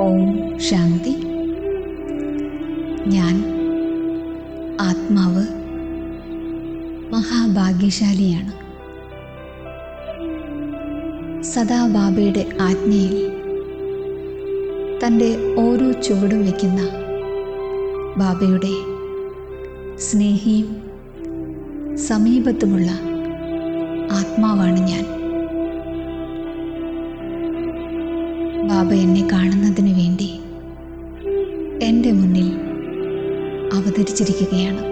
ഓം ശാന്തി. ഞാൻ ആത്മാവ് മഹാഭാഗ്യശാലിയാണ്. സദാ ബാബയുടെ ആജ്ഞയിൽ തൻ്റെ ഓരോ ചുവടും വയ്ക്കുന്ന ബാബയുടെ സ്നേഹിയും സമീപത്തുമുള്ള ആത്മാവാണ് ഞാൻ. ബാബ എന്നെ കാണുന്നതിന് വേണ്ടി എൻ്റെ മുന്നിൽ അവതരിച്ചിരിക്കുകയാണ്.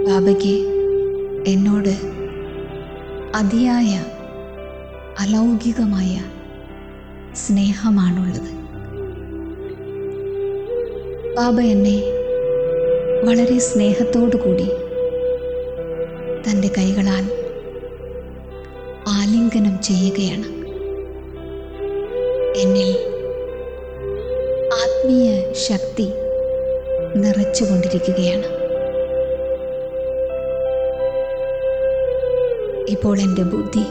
ബാബയ്ക്ക് എന്നോട് അതിയായ അലൗകികമായ സ്നേഹമാണുള്ളത്. ബാബ എന്നെ വളരെ സ്നേഹത്തോടു കൂടി തൻ്റെ കൈകളാൽ ആലിംഗനം ചെയ്യുകയാണ്. എന്നിൽ ആത്മീയ ശക്തി നിറച്ചുകൊണ്ടിരിക്കുകയാണ്. ഇപ്പോൾ എൻ്റെ ബുദ്ധി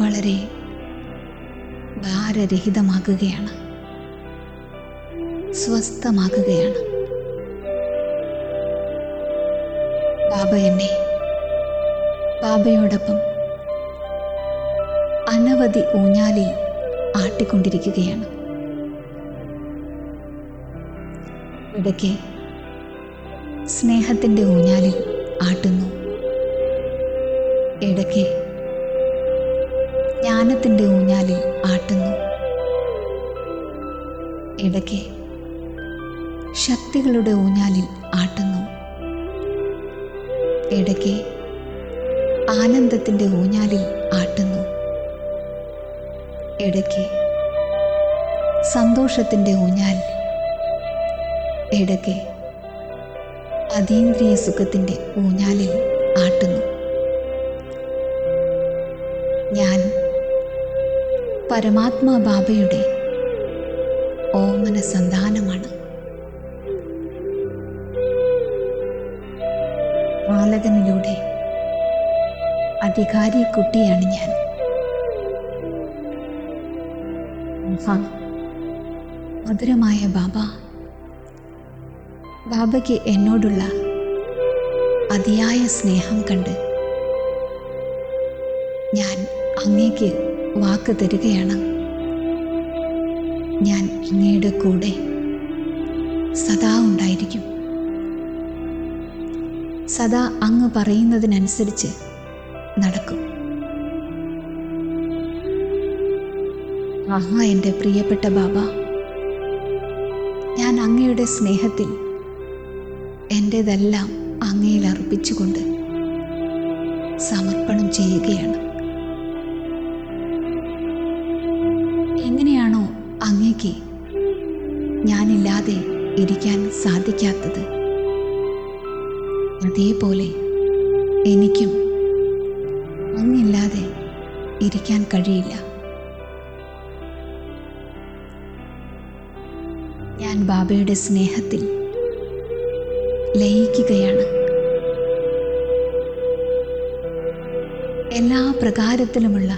വളരെ ഭാരരഹിതമാകുകയാണ്, സ്വസ്ഥമാകുകയാണ്. ബാബ എന്നെ ബാബയോടൊപ്പം അനവധി ഊഞ്ഞാലിൽ ആട്ടിക്കൊണ്ടിരിക്കുകയാണ്. ഇടയ്ക്ക് സ്നേഹത്തിൻ്റെ ഊഞ്ഞാലിൽ ആട്ടുന്നു, ഇടയ്ക്ക് ജ്ഞാനത്തിൻ്റെ ഊഞ്ഞാലിൽ ആട്ടുന്നു, ഇടയ്ക്ക് ശക്തികളുടെ ഊഞ്ഞാലിൽ ആട്ടുന്നു, ഇടയ്ക്ക് ആനന്ദത്തിൻ്റെ ഊഞ്ഞാലിൽ ആട്ടുന്നു, ഇടയ്ക്ക് സന്തോഷത്തിൻ്റെ ഊഞ്ഞാൽ, ഇടയ്ക്ക് അതീന്ദ്രിയ സുഖത്തിൻ്റെ ഊഞ്ഞാലിൽ ആട്ടുന്നു. ഞാൻ പരമാത്മാ ബാബയുടെ ഓമന സന്താനമാണ്. ബാലകനിലൂടെ അധികാരി കുട്ടിയാണ് ഞാൻ. മധുരമായ ബാബ, ബാബയ്ക്ക് എന്നോടുള്ള അതിയായ സ്നേഹം കണ്ട് ഞാൻ അങ്ങേക്ക് വാക്ക് തരികയാണ്. ഞാൻ അങ്ങയുടെ കൂടെ സദാ ഉണ്ടായിരിക്കും. സദാ അങ്ങ് പറയുന്നതിനനുസരിച്ച് നടക്കും. ആഹാ എൻ്റെ പ്രിയപ്പെട്ട ബാബ, ഞാൻ അങ്ങയുടെ സ്നേഹത്തിൽ എൻ്റേതെല്ലാം അങ്ങയിൽ അർപ്പിച്ചുകൊണ്ട് സമർപ്പണം ചെയ്യുകയാണ്. എങ്ങനെയാണോ അങ്ങേക്ക് ഞാനില്ലാതെ ഇരിക്കാൻ സാധിക്കാത്തത്, അതേപോലെ എനിക്കും അങ്ങില്ലാതെ ഇരിക്കാൻ കഴിയില്ല. ഞാൻ ബാബയുടെ സ്നേഹത്തിൽ ലയിക്കുകയാണ്. എല്ലാ പ്രകാരത്തിലുമുള്ള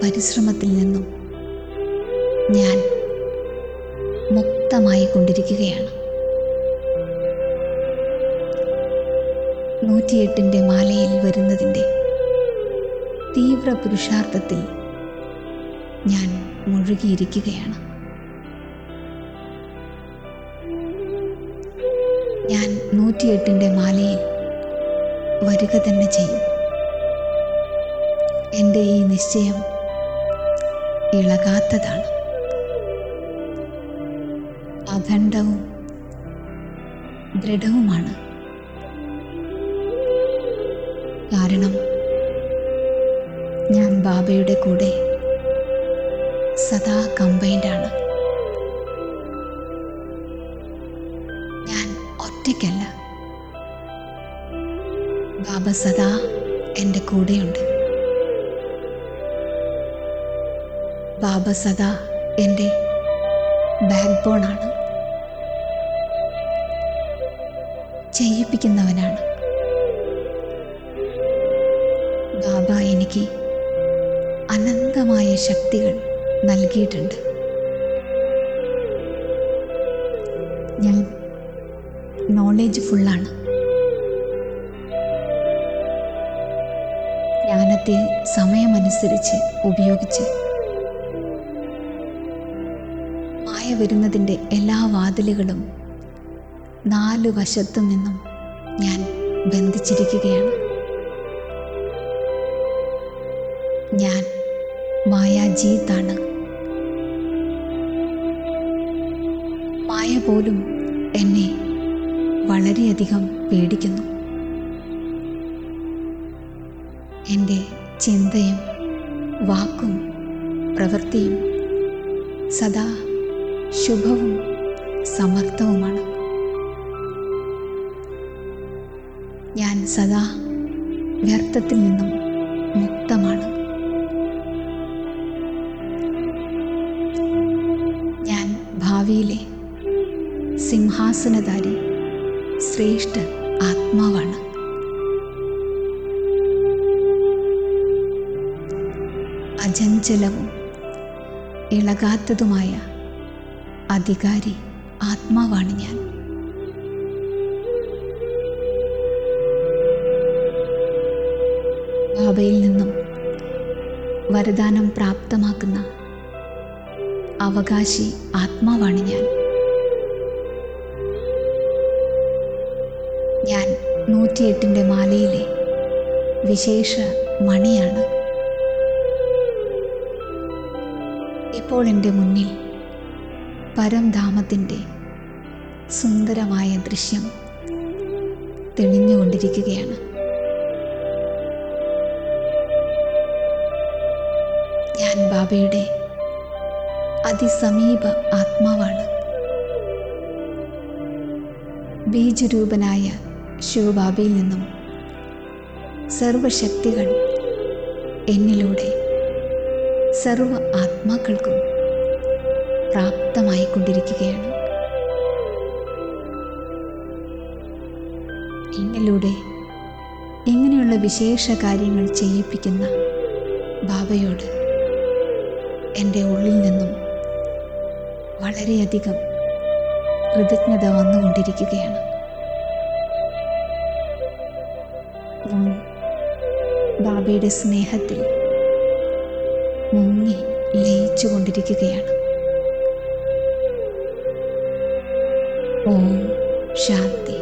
പരിശ്രമത്തിൽ നിന്നും ഞാൻ മുക്തമായി കൊണ്ടിരിക്കുകയാണ്. 108 മാലയിൽ വരുന്നതിൻ്റെ തീവ്ര പുരുഷാർത്ഥത്തിൽ ഞാൻ മുഴുകിയിരിക്കുകയാണ്. ഞാൻ 108 മാലയിൽ വരിക തന്നെ ചെയ്യും. എൻ്റെ ഈ നിശ്ചയം ഇളകാത്തതാണ്, അഖണ്ഡവും ദൃഢവുമാണ്. കാരണം ഞാൻ ബാബയുടെ കൂടെ സദാ കമ്പൈൻഡാണ്. ഞാൻ ഒറ്റയ്ക്കല്ല, ബാബ സദാ എൻ്റെ കൂടെയുണ്ട്. ബാബ സദാ എൻ്റെ ബാക്ക് ബോണാണ്, ചെയ്യിപ്പിക്കുന്നവനാണ്. ബാബ എനിക്ക് അനന്തമായ ശക്തികൾ നൽകിയിട്ടുണ്ട്. ഞാൻ നോളേജ് ഫുള്ളാണ്. ജ്ഞാനത്തെ സമയമനുസരിച്ച് ഉപയോഗിച്ച് മായ വരുന്നതിൻ്റെ എല്ലാ വാതിലുകളും 4 വശത്തു നിന്നും ഞാൻ ബന്ധിച്ചിരിക്കുകയാണ്. ഞാൻ മായാജീതാണ്. മായ പോലും എന്നെ വളരെയധികം പേടിക്കുന്നു. എൻ്റെ ചിന്തയും വാക്കും പ്രവൃത്തിയും സദാ ശുഭവും സമർത്ഥവുമാണ്. ഞാൻ സദാ വ്യർത്ഥത്തിൽ നിന്നും മുക്തമാണ്. ഞാൻ ഭാവിയിലെ സിംഹാസനധാരി ശ്രേഷ്ഠ ആത്മാവാണ്. അചഞ്ചലവും ഇളകാത്തതുമായ അധികാരി ആത്മാവാണ് ഞാൻ. ബാബയിൽ നിന്നും വരദാനം പ്രാപ്തമാക്കുന്ന അവകാശി ആത്മാവാണ് ഞാൻ. ഞാൻ 108ൻ്റെ മാലയിലെ വിശേഷ മണിയാണ്. ഇപ്പോൾ എൻ്റെ മുന്നിൽ പരംധാമത്തിൻ്റെ സുന്ദരമായ ദൃശ്യം തെളിഞ്ഞുകൊണ്ടിരിക്കുകയാണ്. ഞാൻ ബാബയുടെ അതിസമീപ ആത്മാവാണ്. ബീജരൂപനായ ശിവബാബയിൽ നിന്നും സർവശക്തികൾ എന്നിലൂടെ സർവ ആത്മാക്കൾക്കും പ്രാപ്തമായിക്കൊണ്ടിരിക്കുകയാണ്. എന്നിലൂടെ ഇങ്ങനെയുള്ള വിശേഷ കാര്യങ്ങൾ ചെയ്യിപ്പിക്കുന്ന ബാബയോട് എൻ്റെ ഉള്ളിൽ നിന്നും വളരെയധികം കൃതജ്ഞത വന്നുകൊണ്ടിരിക്കുകയാണ്. ഞാൻ ബാബയുടെ സ്നേഹത്തിൽ മുങ്ങി ലയിച്ചു കൊണ്ടിരിക്കുകയാണ്. ഓം ശാന്തി.